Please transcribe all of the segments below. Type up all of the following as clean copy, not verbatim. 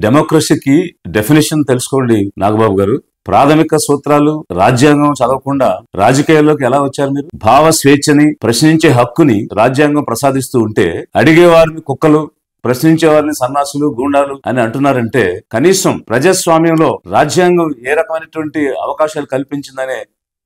డెమోక్రసీకి definition తెలుసుకోండి నాగబాబు గారు. ప్రాథమిక సూత్రాలు రాజ్యాంగం చదవకుండా రాజకీయాల్లోకి ఎలా వచ్చారు మీరు? భావ స్వేచ్ఛని, ప్రశ్నించే హక్కుని రాజ్యాంగం ప్రసాదిస్తూ ఉంటే అడిగే వారిని కుక్కలు, ప్రశ్నించే వారిని సన్నాసులు, గూండాలు అని అంటున్నారంటే కనీసం ప్రజాస్వామ్యంలో రాజ్యాంగం ఏ రకమైనటువంటి అవకాశాలు కల్పించిందనే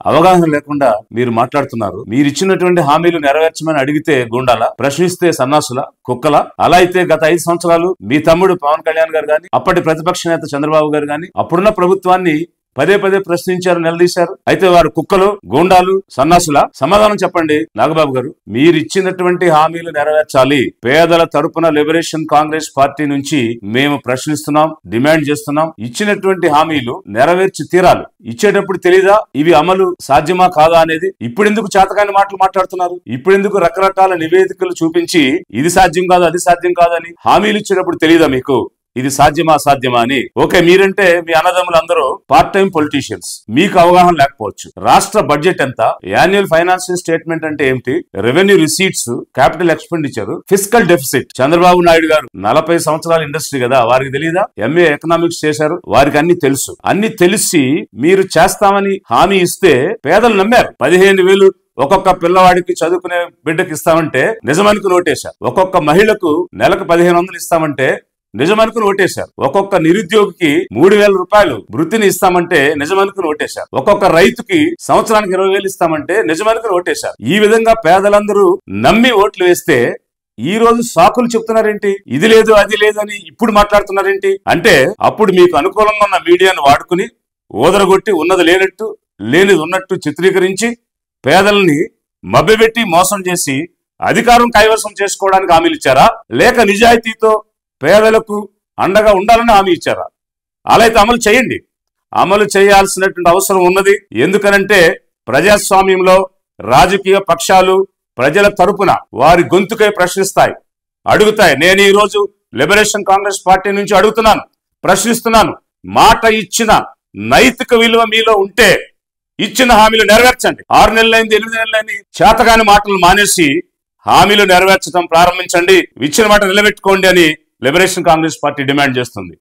అవగాహన లేకుండా మీరు మాట్లాడుతున్నారు. మీరు ఇచ్చినటువంటి హామీలు నెరవేర్చమని అడిగితే గుండాల, ప్రశ్నిస్తే సన్నాసుల, కుక్కల? అలా అయితే గత 5 సంవత్సరాలు మీ తమ్ముడు పవన్ కళ్యాణ్ గారు గాని, అప్పటి ప్రతిపక్ష నేత చంద్రబాబు గారు గాని అప్పుడున్న ప్రభుత్వాన్ని పదే పదే ప్రశ్నించారు, నిలదీశారు. అయితే వారు కుక్కలు, గూండాలు, సన్నాసుల? సమాధానం చెప్పండి నాగబాబు గారు. మీరు ఇచ్చినటువంటి హామీలు నెరవేర్చాలి. పేదల తరపున లిబరేషన్ కాంగ్రెస్ పార్టీ నుంచి మేము ప్రశ్నిస్తున్నాం, డిమాండ్ చేస్తున్నాం. ఇచ్చినటువంటి హామీలు నెరవేర్చి తీరాలి. ఇచ్చేటప్పుడు తెలీదా ఇవి అమలు సాధ్యమా కాదా అనేది? ఇప్పుడెందుకు చేతకాని మాటలు మాట్లాడుతున్నారు? ఇప్పుడెందుకు రకరకాల నివేదికలు చూపించి ఇది సాధ్యం కాదు, అది సాధ్యం కాదని హామీలు ఇచ్చేటప్పుడు తెలీదా మీకు ఇది సాధ్యమా అసాధ్యమా అని? ఓకే, మీరంటే మీ అన్నదమ్ములందరూ పార్ట్ టైం పొలిటీషియన్స్, మీకు అవగాహన లేకపోవచ్చు. రాష్ట్ర బడ్జెట్ ఎంత, యాన్యువల్ ఫైనాన్షియల్ స్టేట్మెంట్ అంటే ఏమిటి, revenue receipts, capital expenditure, fiscal deficit. Chandrababu Naidu గారు 40 సంవత్సరాల ఇండస్ట్రీ కదా, వారికి తెలియదా? ఎంఏ ఎకనామిక్స్ చేశారు, వారికి అన్ని తెలుసు. అన్ని తెలిసి మీరు చేస్తామని హామీ ఇస్తే పేదలు నమ్మారు. 15,000 ఒక్కొక్క పిల్లవాడికి చదువుకునే బిడ్డకి ఇస్తామంటే నిజమనుకుని ఓటేశారు. ఒక్కొక్క మహిళకు నెలకు 1,500 ఇస్తామంటే నిజమనుకుని ఓటేశారు. ఒక్కొక్క నిరుద్యోగికి 3,000 రూపాయలు వృత్తిని ఇస్తామంటే నిజమనుకుని ఓటేశారు. ఒక్కొక్క రైతుకి సంవత్సరానికి 20,000 ఇస్తామంటే నిజమనుకుని ఓటేశారు. ఈ విధంగా పేదలందరూ నమ్మి ఓట్లు వేస్తే ఈ రోజు సాకులు చెప్తున్నారేంటి? ఇది లేదు, అది లేదని ఇప్పుడు మాట్లాడుతున్నారేంటి? అంటే అప్పుడు మీకు అనుకూలంగా ఉన్న మీడియాను వాడుకుని ఓదరగొట్టి ఉన్నది లేనట్టు, లేనిది ఉన్నట్టు చిత్రీకరించి పేదల్ని మభ్యపెట్టి మోసం చేసి అధికారం కైవసం చేసుకోవడానికి హామీలు ఇచ్చారా, లేక నిజాయితీతో పేదలకు అండగా ఉండాలని హామీ ఇచ్చారా? అలా అయితే అమలు చేయండి. అమలు చేయాల్సినటువంటి అవసరం ఉన్నది. ఎందుకనంటే ప్రజాస్వామ్యంలో రాజకీయ పక్షాలు ప్రజల తరపున వారి గొంతుకై ప్రశ్నిస్తాయి, అడుగుతాయి. నేను ఈ రోజు లిబరేషన్ కాంగ్రెస్ పార్టీ నుంచి అడుగుతున్నాను, ప్రశ్నిస్తున్నాను. మాట ఇచ్చిన నైతిక విలువ మీలో ఉంటే ఇచ్చిన హామీలు నెరవేర్చండి. 6 నెలలైంది, 8 నెలలైంది, చేతగాని మాటలు మానేసి హామీలు నెరవేర్చడం ప్రారంభించండి. ఇచ్చిన మాట నిలబెట్టుకోండి అని లిబరేషన్ కాంగ్రెస్ పార్టీ డిమాండ్ చేస్తుంది.